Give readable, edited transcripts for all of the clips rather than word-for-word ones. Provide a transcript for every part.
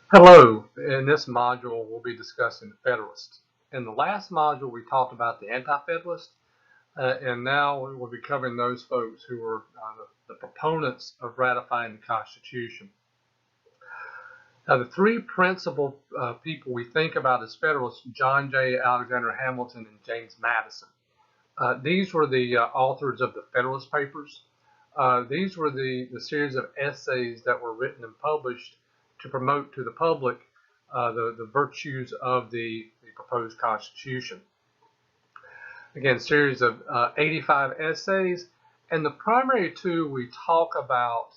Hello, in this module we'll be discussing the Federalists. In the last module we talked about the Anti-Federalists, and now we'll be covering those folks who were the proponents of ratifying the Constitution. Now the three principal people we think about as Federalists, John J. Alexander Hamilton and James Madison. These were the authors of the Federalist Papers. These were the series of essays that were written and published to promote to the public the virtues of the proposed Constitution. Again, series of 85 essays, and the primary two we talk about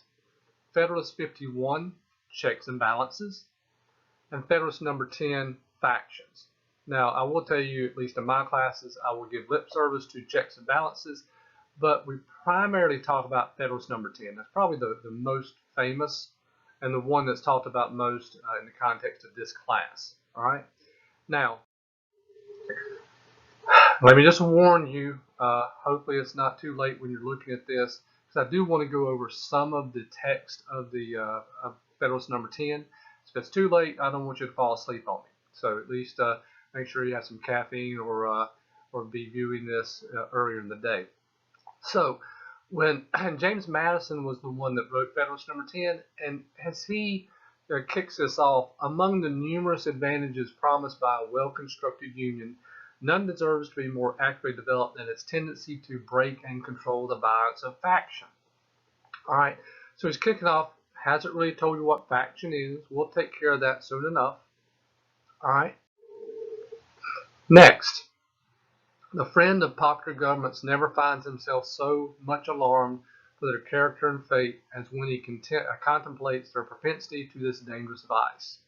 Federalist 51, Checks and Balances, and Federalist number 10, Factions. Now, I will tell you, at least in my classes, I will give lip service to Checks and Balances, but we primarily talk about Federalist number 10. That's probably the most famous and the one that's talked about most in the context of this class. All right. Now, let me just warn you, hopefully it's not too late when you're looking at this, because I do want to go over some of the text of the of Federalist number 10. If it's too late, I don't want you to fall asleep on me. So at least make sure you have some caffeine or be viewing this earlier in the day. So when James Madison was the one that wrote Federalist number 10, and as he kicks this off, among the numerous advantages promised by a well-constructed union, none deserves to be more accurately developed than its tendency to break and control the violence of faction. All right, so he's kicking off, hasn't really told you what faction is. We'll take care of that soon enough. All right, next. The friend of popular governments never finds himself so much alarmed for their character and fate as when he contemplates their propensity to this dangerous vice.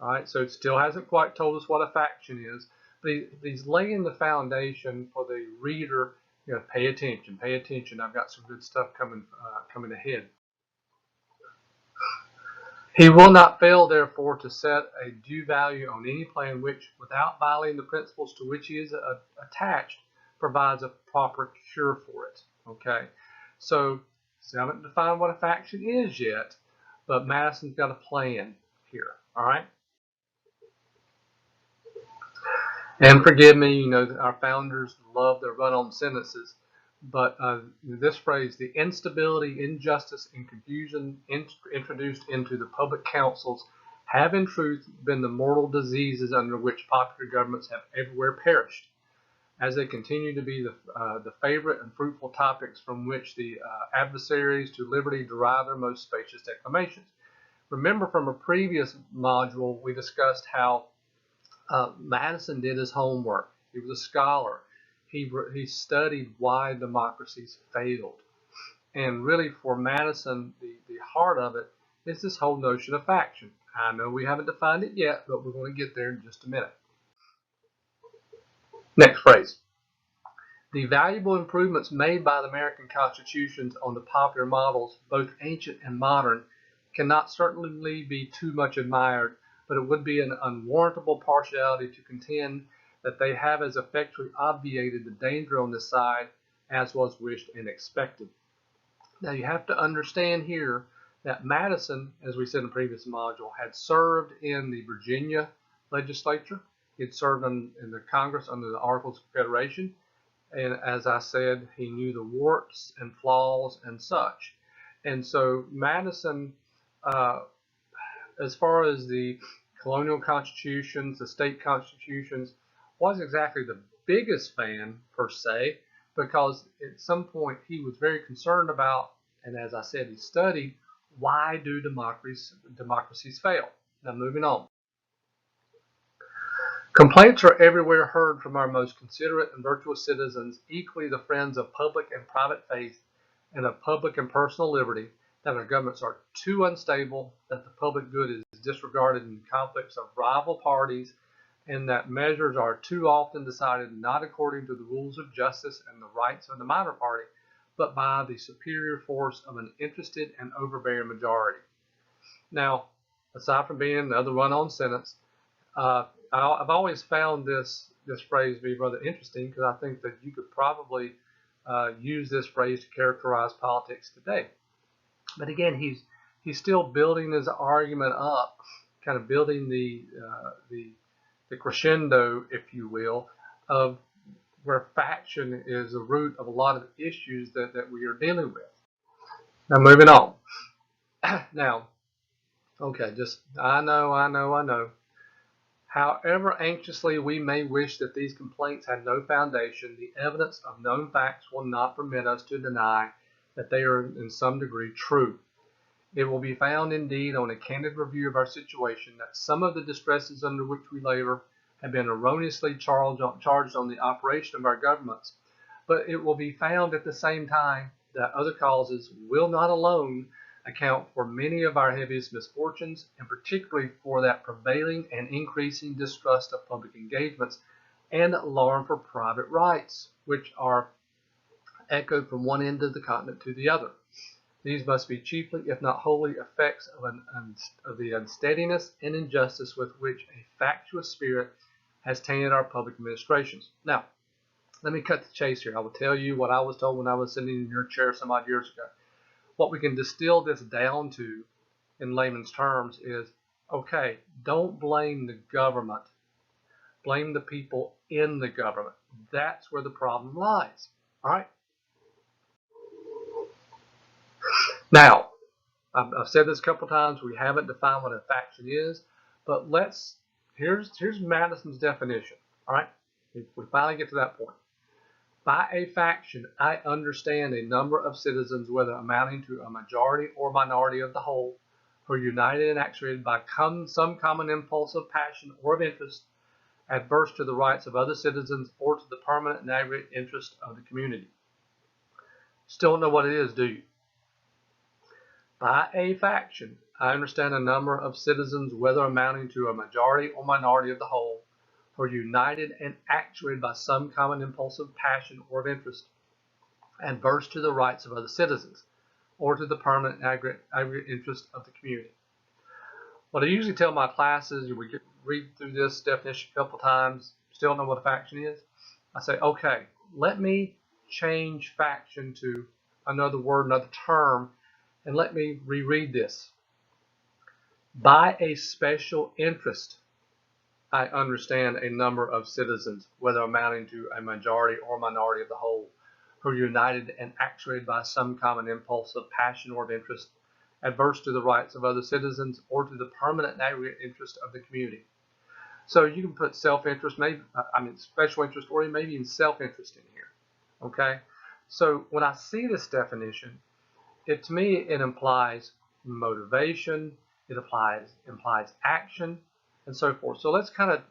All right, so it still hasn't quite told us what a faction is, but he's laying the foundation for the reader. Pay attention, pay attention. I've got some good stuff coming ahead. He will not fail, therefore, to set a due value on any plan which, without violating the principles to which he is attached, provides a proper cure for it. Okay, so I haven't defined what a faction is yet, but Madison's got a plan here. All right, and forgive me, our founders love their run-on sentences, but this phrase, the instability, injustice, and confusion introduced into the public councils have in truth been the mortal diseases under which popular governments have everywhere perished, as they continue to be the favorite and fruitful topics from which the adversaries to liberty derive their most spacious declamations. Remember from a previous module, we discussed how Madison did his homework. He was a scholar. He studied why democracies failed. And really for Madison, the heart of it is this whole notion of faction. I know we haven't defined it yet, but we're going to get there in just a minute. Next phrase. The valuable improvements made by the American constitutions on the popular models, both ancient and modern, cannot certainly be too much admired, but it would be an unwarrantable partiality to contend that they have as effectually obviated the danger on this side as was wished and expected. Now you have to understand here that Madison, as we said in the previous module, had served in the Virginia legislature. He had served in the Congress under the Articles of Confederation. And as I said, he knew the warts and flaws and such. And so Madison, as far as the colonial constitutions, the state constitutions, wasn't exactly the biggest fan per se, because at some point he was very concerned about, and as I said, he studied, why do democracies fail? Now moving on. Complaints are everywhere heard from our most considerate and virtuous citizens, equally the friends of public and private faith and of public and personal liberty, that our governments are too unstable, that the public good is disregarded in conflicts of rival parties, and that measures are too often decided not according to the rules of justice and the rights of the minor party, but by the superior force of an interested and overbearing majority. Now, aside from being another run-on sentence, I've always found this phrase to be rather interesting, because I think that you could probably use this phrase to characterize politics today. But again, he's still building his argument up, kind of building the crescendo, if you will, of where faction is the root of a lot of issues that we are dealing with. Now, moving on. Now, okay, I know. However anxiously we may wish that these complaints had no foundation, the evidence of known facts will not permit us to deny that they are in some degree true. It will be found indeed on a candid review of our situation that some of the distresses under which we labor have been erroneously charged on the operation of our governments, but it will be found at the same time that other causes will not alone account for many of our heaviest misfortunes, and particularly for that prevailing and increasing distrust of public engagements and alarm for private rights, which are echoed from one end of the continent to the other. These must be chiefly, if not wholly, effects of the unsteadiness and injustice with which a factious spirit has tainted our public administrations. Now, let me cut the chase here. I will tell you what I was told when I was sitting in your chair some odd years ago. What we can distill this down to in layman's terms is, okay, don't blame the government. Blame the people in the government. That's where the problem lies. All right? Now, I've said this a couple times. We haven't defined what a faction is, but here's Madison's definition. All right? We finally get to that point. By a faction, I understand a number of citizens, whether amounting to a majority or minority of the whole, who are united and actuated by some common impulse of passion or of interest, adverse to the rights of other citizens or to the permanent and aggregate interest of the community. Still don't know what it is, do you? By a faction, I understand a number of citizens, whether amounting to a majority or minority of the whole, who are united and actuated by some common impulse of passion or of interest, adverse to the rights of other citizens, or to the permanent aggregate interest of the community. What I usually tell my classes, we read through this definition a couple times, still don't know what a faction is. I say, okay, let me change faction to another word, another term, and let me reread this. By a special interest, I understand a number of citizens, whether amounting to a majority or minority of the whole, who are united and actuated by some common impulse of passion or of interest, adverse to the rights of other citizens or to the permanent and aggregate interest of the community. So you can put self-interest, special interest, or maybe even self-interest in here. Okay? So when I see this definition, to me it implies motivation, it implies action, and so forth. So let's kind of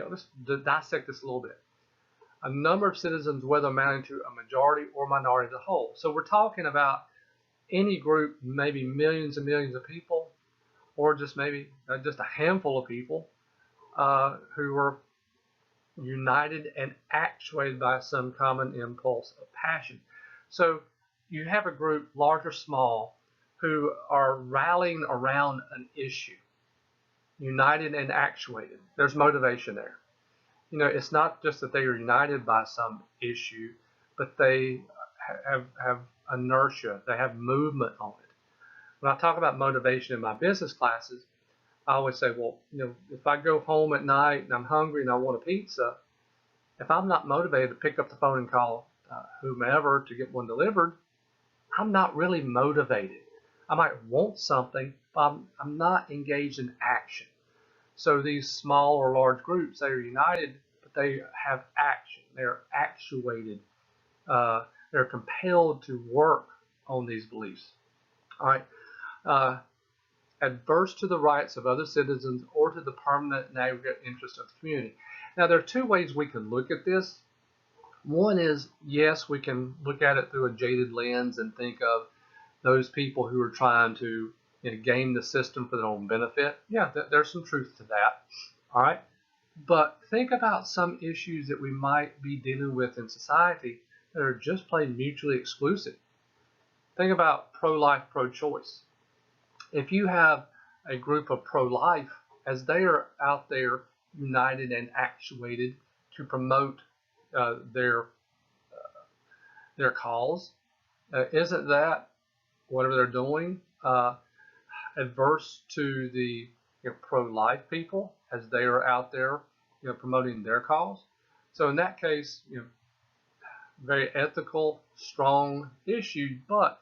let's dissect this a little bit. A number of citizens, whether amounting to a majority or minority of the whole. So we're talking about any group, maybe millions and millions of people, or just maybe just a handful of people who are united and actuated by some common impulse of passion. So you have a group, large or small, who are rallying around an issue, united and actuated. There's motivation there. You know, it's not just that they are united by some issue, but they have inertia. They have movement on it. When I talk about motivation in my business classes, I always say, well, if I go home at night and I'm hungry and I want a pizza, if I'm not motivated to pick up the phone and call whomever to get one delivered, I'm not really motivated. I might want something, but I'm not engaged in action. So these small or large groups, they are united, but they have action. They're actuated. They're compelled to work on these beliefs. All right. Adverse to the rights of other citizens or to the permanent and aggregate interest of the community. Now, there are two ways we can look at this. One is, yes, we can look at it through a jaded lens and think of those people who are trying to game the system for their own benefit. Yeah, there's some truth to that. All right. But think about some issues that we might be dealing with in society that are just plain mutually exclusive. Think about pro-life, pro-choice. If you have a group of pro-life, as they are out there united and actuated to promote their cause, isn't that whatever they're doing adverse to the pro-life people as they are out there promoting their cause. So in that case, very ethical, strong issue, but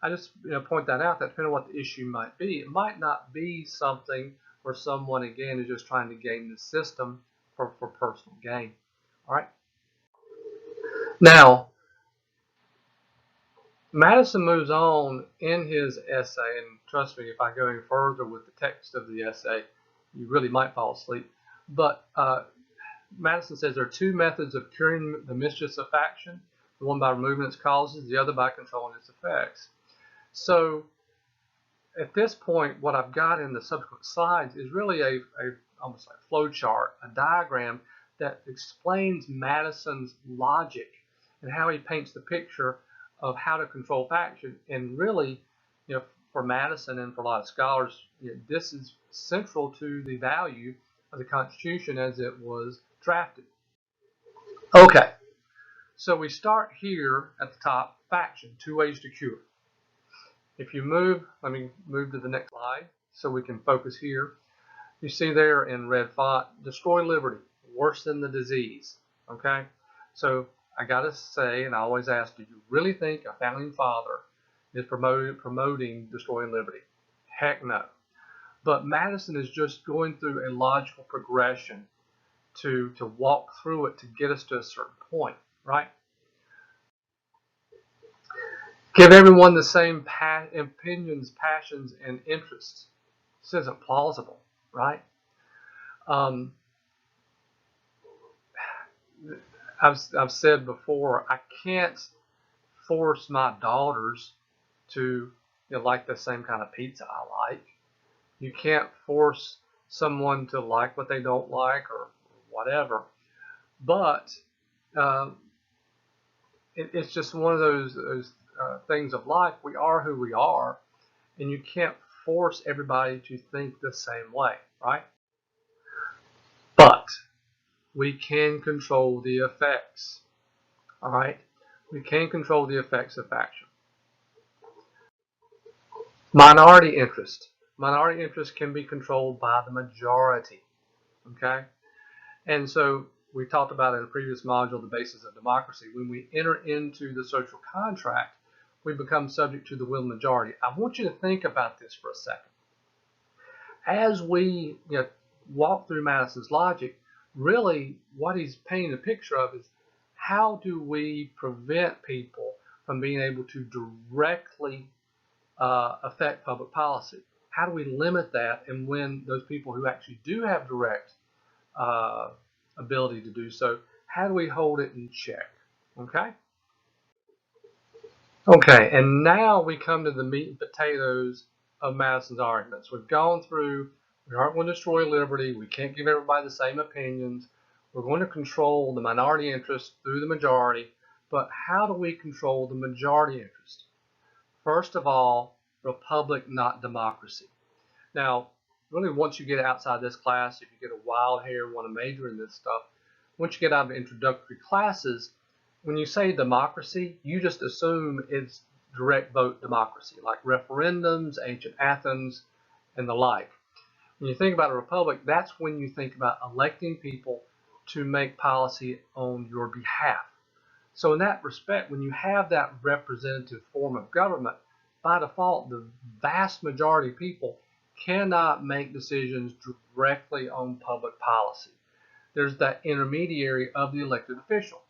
I just point that out that depending on what the issue might be, it might not be something where someone again is just trying to game the system for personal gain. All right. Now, Madison moves on in his essay, and trust me, if I go any further with the text of the essay, you really might fall asleep. But Madison says there are two methods of curing the mischiefs of faction, the one by removing its causes, the other by controlling its effects. So at this point, what I've got in the subsequent slides is really a almost like a flow chart, a diagram that explains Madison's logic and how he paints the picture of how to control faction. And really, for Madison and for a lot of scholars, this is central to the value of the Constitution as it was drafted. Okay, so we start here at the top, faction, two ways to cure. If you move, let me move to the next slide so we can focus here. You see there in red font, destroy liberty, worse than the disease. Okay, so I gotta say, and I always ask, do you really think a founding father is promoting destroying liberty? Heck no. But Madison is just going through a logical progression to walk through it to get us to a certain point, right? Give everyone the same opinions, passions, and interests. This isn't plausible, right? I've said before, I can't force my daughters to like the same kind of pizza I like. You can't force someone to like what they don't like or whatever. But it's just one of those things of life. We are who we are, and you can't force everybody to think the same way, right? But we can control the effects, all right? We can control the effects of faction. Minority interest. Minority interest can be controlled by the majority, okay? And so we talked about in a previous module the basis of democracy. When we enter into the social contract, we become subject to the will of the majority. I want you to think about this for a second. As we walk through Madison's logic, really what he's painting a picture of is how do we prevent people from being able to directly affect public policy? How do we limit that? And when those people who actually do have direct ability to do so, how do we hold it in check? Okay? Okay, and now we come to the meat and potatoes of Madison's arguments. We've gone through, we aren't going to destroy liberty, we can't give everybody the same opinions, we're going to control the minority interest through the majority, but how do we control the majority interest? First of all, republic, not democracy. Now, really once you get outside this class, if you get a wild hair and want to major in this stuff, once you get out of introductory classes, when you say democracy, you just assume it's direct vote democracy, like referendums, ancient Athens, and the like. When you think about a republic, that's when you think about electing people to make policy on your behalf. So in that respect, when you have that representative form of government, by default, the vast majority of people cannot make decisions directly on public policy. There's that intermediary of the elected official.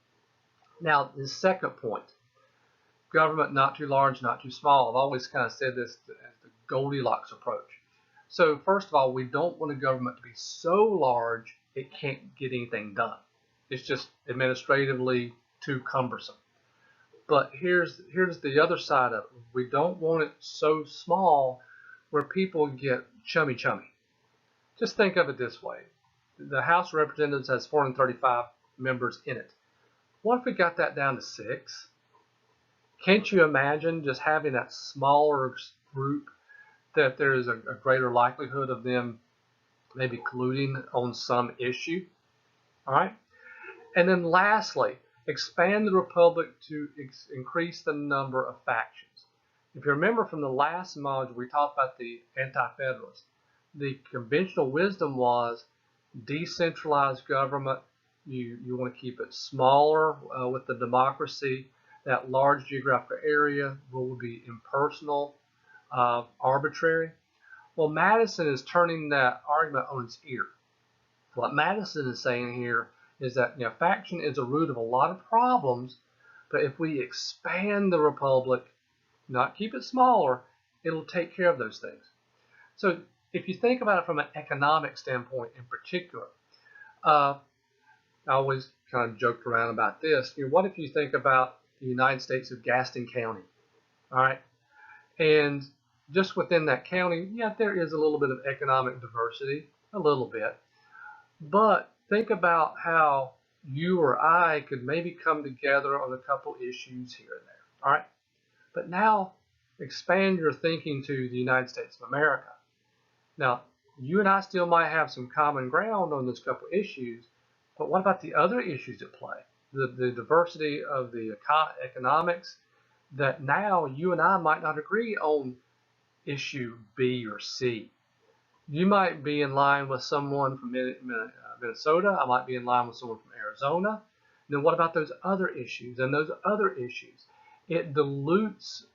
Now, the second point, government not too large, not too small. I've always kind of said this as the Goldilocks approach. So first of all, we don't want a government to be so large it can't get anything done. It's just administratively too cumbersome. But here's the other side of it. We don't want it so small where people get chummy. Just think of it this way. The House of Representatives has 435 members in it. What if we got that down to 6? Can't you imagine just having that smaller group that there is a greater likelihood of them maybe colluding on some issue? All right. And then lastly, expand the republic to increase the number of factions. If you remember from the last module, we talked about the anti-federalists. the conventional wisdom was decentralized government. You want to keep it smaller with the democracy. That large geographical area will be impersonal, arbitrary. Well, Madison is turning that argument on its ear. What Madison is saying here is that faction is a root of a lot of problems, but if we expand the republic, not keep it smaller, it'll take care of those things. So if you think about it from an economic standpoint in particular, I always kind of joked around about this. What if you think about the United States of Gaston County, all right? And just within that county, yeah, there is a little bit of economic diversity, a little bit. But think about how you or I could maybe come together on a couple issues here and there, all right? But now expand your thinking to the United States of America. Now, you and I still might have some common ground on those couple issues, but what about the other issues at play? The diversity of the economics, that now you and I might not agree on issue B or C. You might be in line with someone from Minnesota. I might be in line with someone from Arizona. Then what about those other issues and those other issues? It dilutes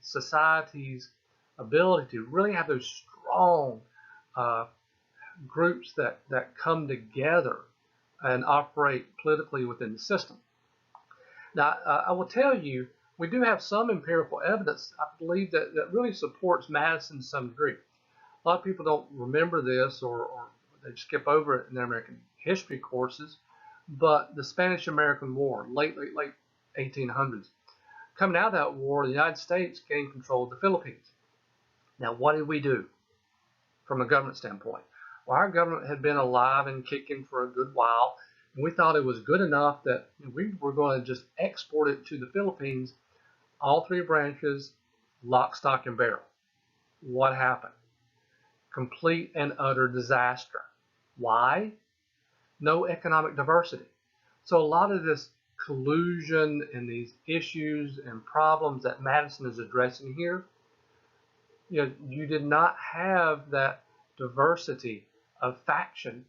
society's ability to really have those strong groups that come together and operate politically within the system. Now, I will tell you, we do have some empirical evidence, I believe, that really supports Madison to some degree. A lot of people don't remember this, or they skip over it in their American history courses, but the Spanish-American War, late 1800s. Coming out of that war, the United States gained control of the Philippines. Now, what did we do from a government standpoint? Well, our government had been alive and kicking for a good while, and we thought it was good enough that we were going to just export it to the Philippines, all three branches, lock, stock, and barrel. What happened? Complete and utter disaster. Why? No economic diversity. So a lot of this collusion and these issues and problems that Madison is addressing here, you did not have that diversity of faction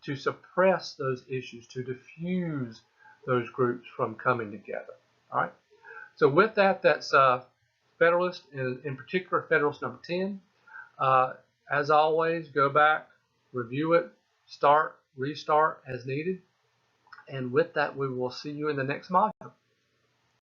to suppress those issues, to diffuse those groups from coming together. All right. So with that, that's Federalist, in particular Federalist number 10. As always, go back, review it, start, restart as needed. And with that, we will see you in the next module.